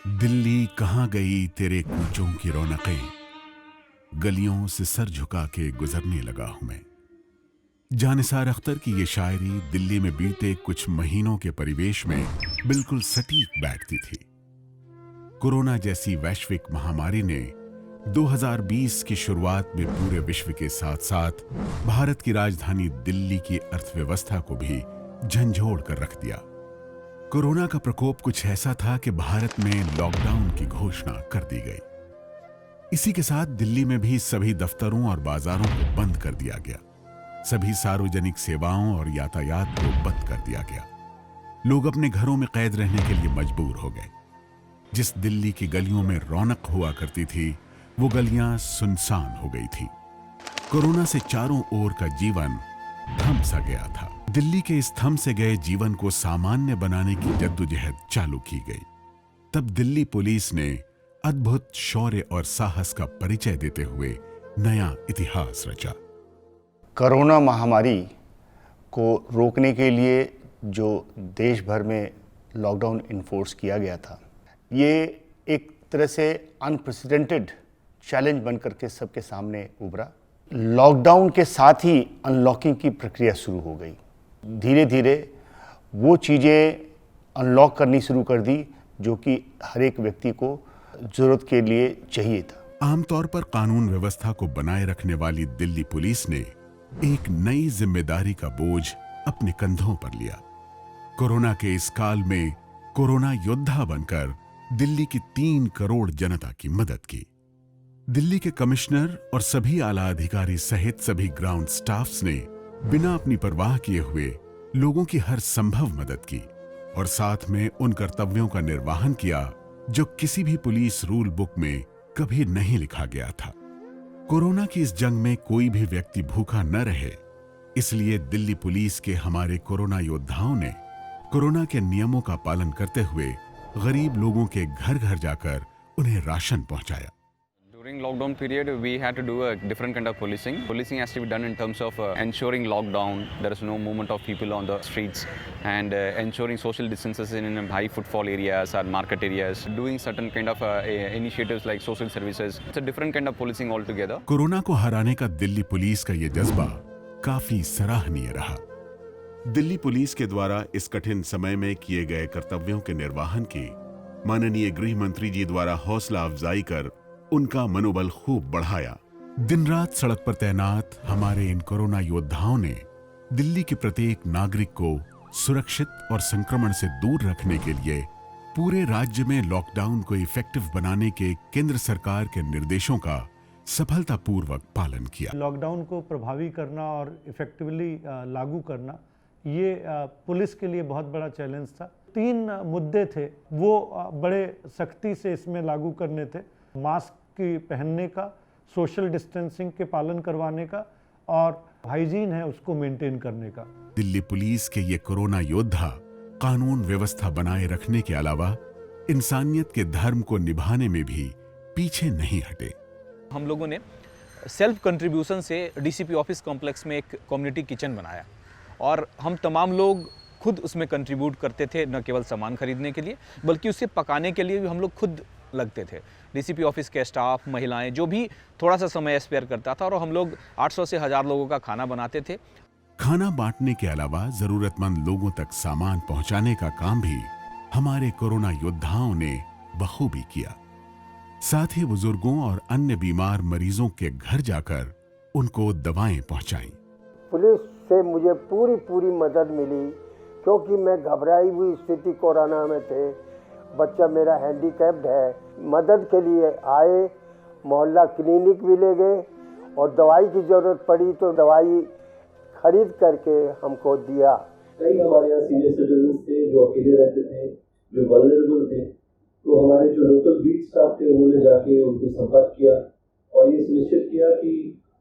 दिल्ली कहाँ गई तेरे कूचों की रौनकें, गलियों से सर झुका के गुजरने लगा हूं मैं। जानिसार अख्तर की ये शायरी दिल्ली में बीते कुछ महीनों के परिवेश में बिल्कुल सटीक बैठती थी। कोरोना जैसी वैश्विक महामारी ने 2020 की शुरुआत में पूरे विश्व के साथ साथ भारत की राजधानी दिल्ली की अर्थव्यवस्था को भी झंझोड़ कर रख दिया। कोरोना का प्रकोप कुछ ऐसा था कि भारत में लॉकडाउन की घोषणा कर दी गई। इसी के साथ दिल्ली में भी सभी दफ्तरों और बाजारों को बंद कर दिया गया। सभी सार्वजनिक सेवाओं और यातायात को बंद कर दिया गया। लोग अपने घरों में कैद रहने के लिए मजबूर हो गए। जिस दिल्ली की गलियों में रौनक हुआ करती थी, वो गलियां सुनसान हो गई थी। कोरोना से चारों ओर का जीवन थम सा गया था। दिल्ली के इस थम से गए जीवन को सामान्य बनाने की जद्दोजहद चालू की गई। तब दिल्ली पुलिस ने अद्भुत शौर्य और साहस का परिचय देते हुए नया इतिहास रचा। कोरोना महामारी को रोकने के लिए जो देश भर में लॉकडाउन इन्फोर्स किया गया था, ये एक तरह से अनप्रेसिडेंटेड चैलेंज बनकर के सबके सामने उभरा। लॉकडाउन के साथ ही अनलॉकिंग की प्रक्रिया शुरू हो गई। धीरे धीरे वो चीज़ें अनलॉक करनी शुरू कर दी जो कि हर एक व्यक्ति को ज़रूरत के लिए चाहिए था। आमतौर पर कानून व्यवस्था को बनाए रखने वाली दिल्ली पुलिस ने एक नई जिम्मेदारी का बोझ अपने कंधों पर लिया। कोरोना के इस काल में कोरोना योद्धा बनकर दिल्ली की 3 करोड़ जनता की मदद की। दिल्ली के कमिश्नर और सभी आला अधिकारी सहित सभी ग्राउंड स्टाफ्स ने बिना अपनी परवाह किए हुए लोगों की हर संभव मदद की और साथ में उन कर्तव्यों का निर्वहन किया जो किसी भी पुलिस रूल बुक में कभी नहीं लिखा गया था। कोरोना की इस जंग में कोई भी व्यक्ति भूखा न रहे, इसलिए दिल्ली पुलिस के हमारे कोरोना योद्धाओं ने कोरोना के नियमों का पालन करते हुए गरीब लोगों के घर घर जाकर उन्हें राशन पहुंचाया। During lockdown period, we had to do a different kind of policing. Policing has to be done in terms of ensuring lockdown, there is no movement of people on the streets, and ensuring social distances in high footfall areas or market areas, doing certain kind of initiatives like social services. It's a different kind of policing altogether. Corona को हराने का Delhi police का ये जज्बा काफी सराहनीय रहा। Delhi police के द्वारा इस कठिन समय में किए गए कर्तव्यों के निर्वहन की माननीय गृह मंत्री जी द्वारा हौसला अफजाई कर उनका मनोबल खूब बढ़ाया। दिन रात सड़क पर तैनात हमारे इन कोरोना योद्धाओं ने दिल्ली के प्रत्येक नागरिक को सुरक्षित और संक्रमण से दूर रखने के लिए पूरे राज्य में लॉकडाउन को इफेक्टिव बनाने के केंद्र सरकार के निर्देशों का सफलतापूर्वक पालन किया। लॉकडाउन को प्रभावी करना और इफेक्टिवली लागू करना, ये पुलिस के लिए बहुत बड़ा चैलेंज था। 3 मुद्दे थे, वो बड़े सख्ती से इसमें लागू करने थे। मास्क की पहनने का, सोशल डिस्टेंसिंग के पालन करवाने का और हाइजीन है उसको मेंटेन करने का। दिल्ली पुलिस के ये कोरोना योद्धा कानून व्यवस्था बनाए रखने के अलावा इंसानियत के धर्म को निभाने में भी पीछे नहीं हटे। हम लोगों ने सेल्फ कंट्रीब्यूशन से डीसीपी ऑफिस कॉम्प्लेक्स में एक कम्युनिटी किचन बनाया और हम तमाम लोग खुद उसमें कंट्रीब्यूट करते थे, न केवल सामान खरीदने के लिए बल्कि उसे पकाने के लिए भी हम लोग खुद लगते थे। डीसीपी ऑफिस के स्टाफ, महिलाएं, जो भी थोड़ा सा समय स्पेयर करता था और हम लोग 800 से 1000 लोगों का खाना बनाते थे। खाना बांटने के अलावा जरूरतमंद लोगों तक सामान पहुंचाने का काम भी हमारे कोरोना योद्धाओं ने बखूबी किया। साथ ही बुजुर्गों और अन्य बीमार मरीजों के घर जाकर उनको दवाएं पहुंचाई। पुलिस से मुझे पूरी मदद मिली क्योंकि मैं घबराई हुई स्थिति कोरोना में थे। बच्चा मेरा हैंडीकैप्ड है, मदद के लिए आए, मोहल्ला क्लिनिक भी ले गए और दवाई की ज़रूरत पड़ी तो दवाई खरीद करके हमको दिया। कई हमारे यहाँ सीनियर सिटीजन थे जो अकेले रहते थे, जो वल्नरेबल थे, तो हमारे जो लोकल बीट स्टाफ थे उन्होंने जाके उनको संपर्क किया और ये सुनिश्चित किया कि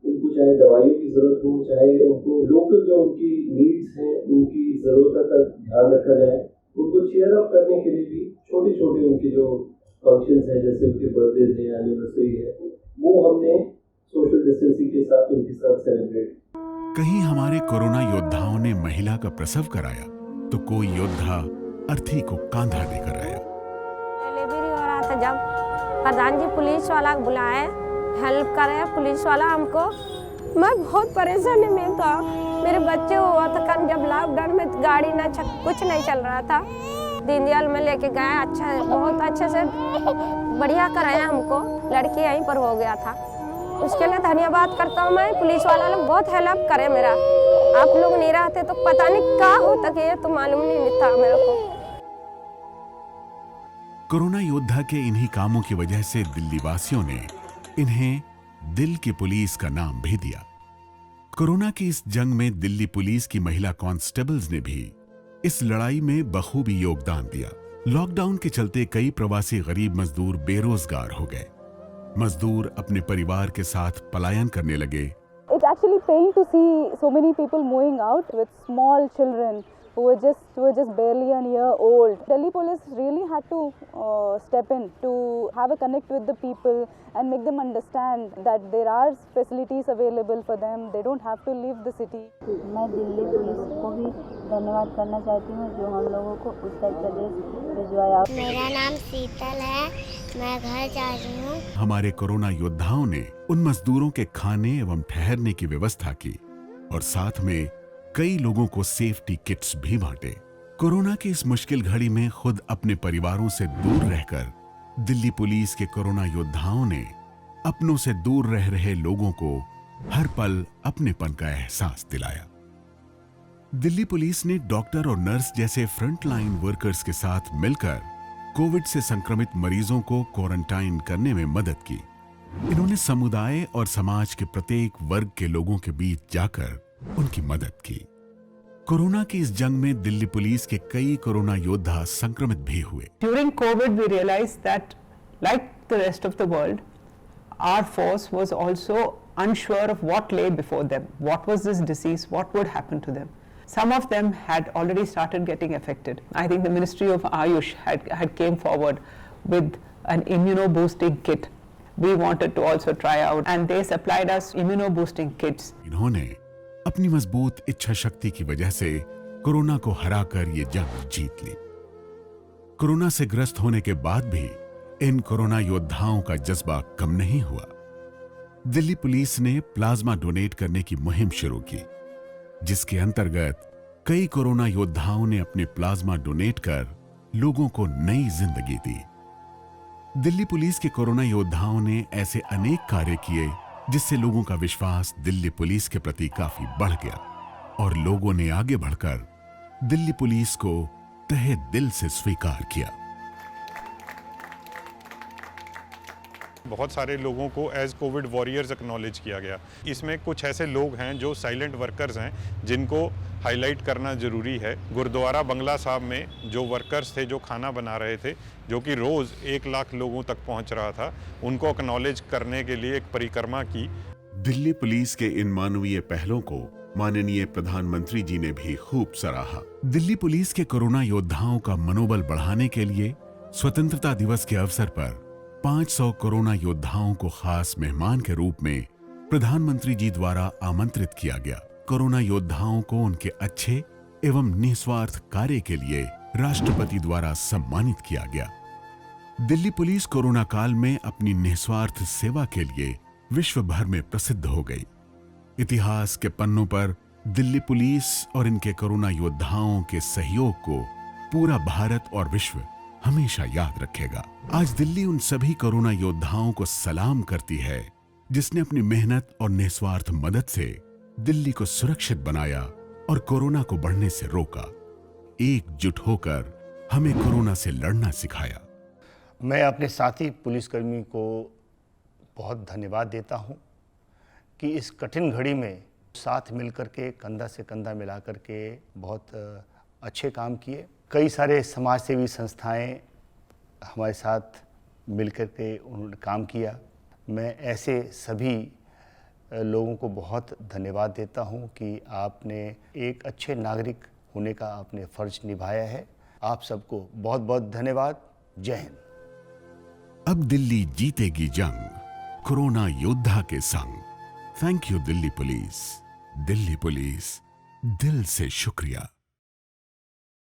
उनको चाहे दवाइयों की ज़रूरत हो, चाहे उनको लोकल जो उनकी नीड्स हैं उनकी ज़रूरत का ध्यान रखा जाए। उनको चेयर अप करने के लिए भी छोटे छोटे उनके जो फंक्शंस हैं, जैसे उनके बर्थडे है, एनिवर्सरी है, वो हमने सोशल डिस्टेंसिंग के साथ उनके साथ सेलिब्रेट। कहीं हमारे कोरोना योद्धाओं ने महिला का प्रसव कराया तो कोई योद्धा अर्थी को कांधा देकर आया। डिलीवरी हो रहा तो जब प्रधान जी पुलिस वाला बुलाए, हेल्प करे पुलिस वाला हमको, मैं बहुत परेशानी में था। मेरे बच्चे हुआ था कल जब लॉकडाउन में गाड़ी ना कुछ नहीं चल रहा था, दीनदयाल में लेके गए, अच्छा बहुत अच्छे से बढ़िया कराया हमको, लड़की यहीं पर हो गया था। उसके लिए धन्यवाद करता हूँ मैं। पुलिस वाला लोग बहुत हेल्प करे मेरा। आप लोग नहीं रहते तो पता नहीं क्या होता कि ये तो मालूम नहीं था मेरे को। कोरोना योद्धा के इन्हीं कामों की वजह से दिल्ली वासियों ने इन्हें दिल की पुलिस का नाम भी दिया। कोरोना की इस जंग में दिल्ली पुलिस की महिला कांस्टेबल्स ने भी इस लड़ाई में बखूबी योगदान दिया। लॉकडाउन के चलते कई प्रवासी गरीब मजदूर बेरोजगार हो गए। मजदूर अपने परिवार के साथ पलायन करने लगे। It's actually pain to see so many people moving out with small children who were just barely a year old. Delhi police really had to step in to have a connect with the people and make them understand that there are facilities available for them. They don't have to leave the city. मैं Delhi police को भी धन्यवाद करना चाहती हूँ जो हम लोगों को उत्तर प्रदेश भिजवाया। मेरा नाम शीतल है, मैं घर जा रही हूँ। हमारे कोरोना योद्धाओं ने उन मजदूरों के खाने एवं ठहरने की व्यवस्था की और साथ में कई लोगों को सेफ्टी किट्स भी बांटे। कोरोना की इस मुश्किल घड़ी में खुद अपने परिवारों से दूर रहकर दिल्ली पुलिस के कोरोना योद्धाओं ने अपनों से दूर रह रहे लोगों को हर पल अपनेपन का एहसास दिलाया। दिल्ली पुलिस ने डॉक्टर और नर्स जैसे फ्रंटलाइन वर्कर्स के साथ मिलकर कोविड से संक्रमित मरीजों को क्वारंटाइन करने में मदद की। इन्होंने समुदाय और समाज के प्रत्येक वर्ग के लोगों के बीच जाकर उनकी मदद की। कोरोना की इस जंग में दिल्ली पुलिस के कई कोरोना योद्धा संक्रमित भी हुए। During COVID, we realized that, like the rest of the world, our force was also unsure of what lay before them. What was this disease? What would happen to them? Some of them had already started getting affected. I think the Ministry of Ayush had came forward with an immuno-boosting kit. We wanted to also try out, and they supplied us immuno-boosting kits. इन्होंने अपनी मजबूत इच्छा शक्ति की वजह से corona को हराकर ये जंग जीत ली। कोरोना से ग्रस्त होने के बाद भी इन कोरोना योद्धाओं का जज्बा कम नहीं हुआ। दिल्ली पुलिस ने प्लाज्मा डोनेट करने की मुहिम शुरू की, जिसके अंतर्गत कई कोरोना योद्धाओं ने अपने प्लाज्मा डोनेट कर लोगों को नई जिंदगी दी। दिल्ली पुलिस के कोरोना योद्धाओं ने ऐसे अनेक कार्य किए जिससे लोगों का विश्वास दिल्ली पुलिस के प्रति काफी बढ़ गया और लोगों ने आगे बढ़कर दिल्ली पुलिस को तहे दिल से स्वीकार किया। बहुत सारे लोगों को एज कोविड वॉरियर्स एक्नॉलेज किया गया। इसमें कुछ ऐसे लोग हैं जो साइलेंट वर्कर्स हैं जिनको हाईलाइट करना ज़रूरी है। गुरुद्वारा बंगला साहब में जो वर्कर्स थे जो खाना बना रहे थे, जो कि रोज़ 1 लाख लोगों तक पहुंच रहा था, उनको एक्नॉलेज करने के लिए एक परिक्रमा की। दिल्ली पुलिस के इन मानवीय पहलों को माननीय प्रधानमंत्री जी ने भी खूब सराहा। दिल्ली पुलिस के कोरोना योद्धाओं का मनोबल बढ़ाने के लिए स्वतंत्रता दिवस के अवसर पर 500 कोरोना योद्धाओं को खास मेहमान के रूप में प्रधानमंत्री जी द्वारा आमंत्रित किया गया। कोरोना योद्धाओं को उनके अच्छे एवं निस्वार्थ कार्य के लिए राष्ट्रपति द्वारा सम्मानित किया गया। दिल्ली पुलिस कोरोना काल में अपनी निस्वार्थ सेवा के लिए विश्व भर में प्रसिद्ध हो गई। इतिहास के पन्नों पर दिल्ली पुलिस और इनके कोरोना योद्धाओं के सहयोग को पूरा भारत और विश्व हमेशा याद रखेगा। आज दिल्ली उन सभी कोरोना योद्धाओं को सलाम करती है जिसने अपनी मेहनत और निस्वार्थ मदद से दिल्ली को सुरक्षित बनाया और कोरोना को बढ़ने से रोका। एकजुट होकर हमें कोरोना से लड़ना सिखाया। मैं अपने साथी पुलिसकर्मी को बहुत धन्यवाद देता हूं कि इस कठिन घड़ी में साथ मिलकर के कंधा से कंधा मिलाकर के बहुत अच्छे काम किए। कई सारे समाज सेवी संस्थाएं हमारे साथ मिलकर के उन्होंने काम किया। मैं ऐसे सभी लोगों को बहुत धन्यवाद देता हूं कि आपने एक अच्छे नागरिक होने का आपने फर्ज निभाया है। आप सबको बहुत बहुत धन्यवाद। जय हिंद। अब दिल्ली जीतेगी जंग कोरोना योद्धा के संग। Thank you Delhi police. Delhi police, दिल से शुक्रिया।